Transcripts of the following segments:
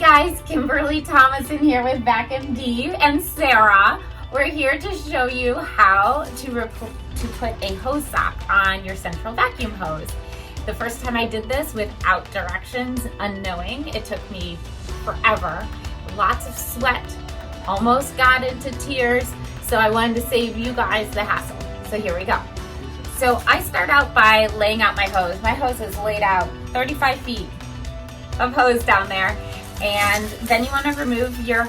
guys, Kimberly Thomason here with Vac MD and Sarah. We're here to show you how to put a hose sock on your central vacuum hose. The first time I did this without directions, unknowing, it took me forever. Lots of sweat, almost got into tears, so I wanted to save you guys the hassle. So here we go. So I start out by laying out my hose. My hose is laid out 35 feet of hose down there. And then you want to remove your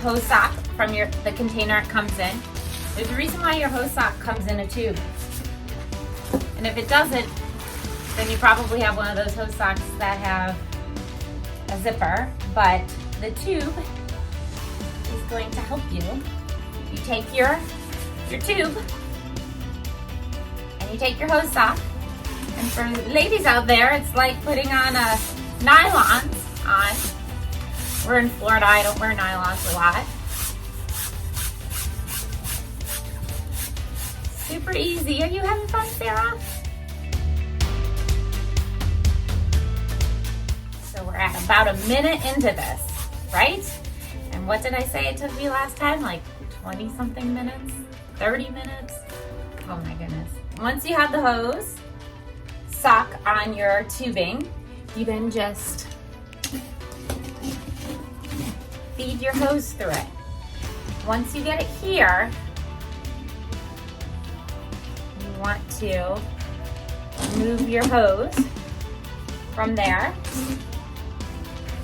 hose sock from the container it comes in. There's a reason why your hose sock comes in a tube. And if it doesn't, then you probably have one of those hose socks that have a zipper, but the tube is going to help you. You take your tube and you take your hose sock. And for ladies out there, it's like putting on a nylons on. We're in Florida, I don't wear nylons a lot. Super easy. Are you having fun, Sarah? So we're at about a minute into this, right? And what did I say it took me last time? Like 20 something minutes? 30 minutes? Oh my goodness. Once you have the hose sock on your tubing, you then just feed your hose through it. Once you get it here, you want to move your hose from there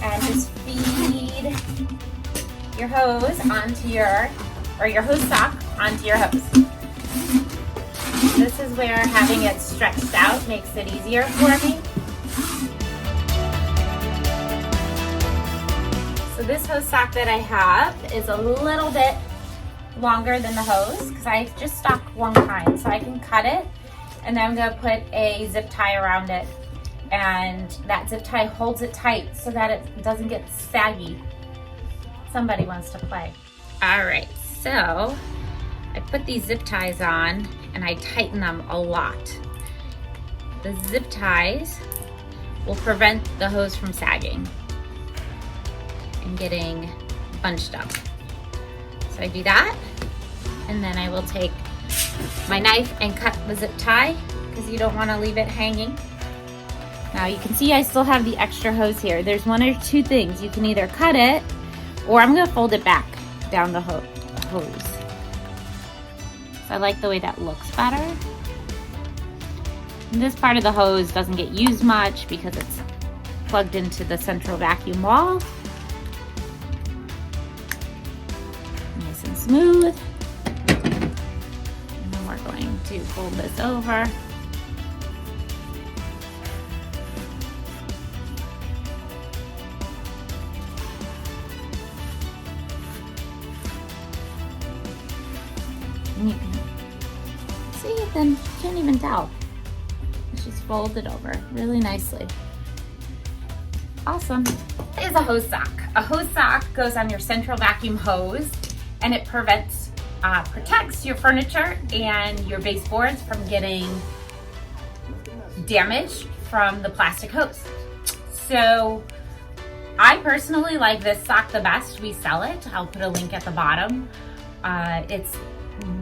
and just feed your hose onto your hose sock onto your hose. This is where having it stretched out makes it easier for me. So this hose sock that I have is a little bit longer than the hose because I just stock one kind. So I can cut it and then I'm going to put a zip tie around it. And that zip tie holds it tight so that it doesn't get saggy. Somebody wants to play. All right, so I put these zip ties on and I tighten them a lot. The zip ties will prevent the hose from sagging and getting bunched up. So I do that, and then I will take my knife and cut the zip tie because you don't want to leave it hanging. Now you can see I still have the extra hose here. There's one or two things. You can either cut it or I'm going to fold it back down the hose. So I like the way that looks better. And this part of the hose doesn't get used much because it's plugged into the central vacuum wall. Nice and smooth. And then we're going to fold this over. And you can see, then you can't even tell. It's just folded over really nicely. Awesome. It is a hose sock. A hose sock goes on your central vacuum hose and it protects your furniture and your baseboards from getting damaged from the plastic hose. So I personally like this sock the best. We sell it. I'll put a link at the bottom. It's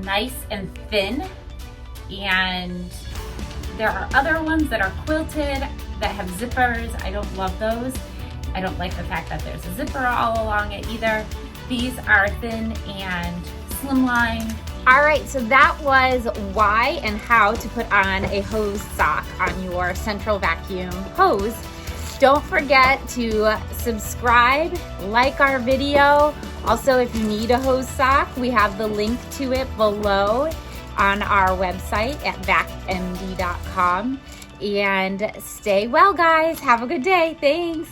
nice and thin, and there are other ones that are quilted that have zippers. I don't love those. I don't like the fact that there's a zipper all along it either. These are thin and slimline. All right, so that was why and how to put on a hose sock on your central vacuum hose. Don't forget to subscribe, like our video. Also, if you need a hose sock, we have the link to it below on our website at vacmd.com. And stay well, guys. Have a good day. Thanks.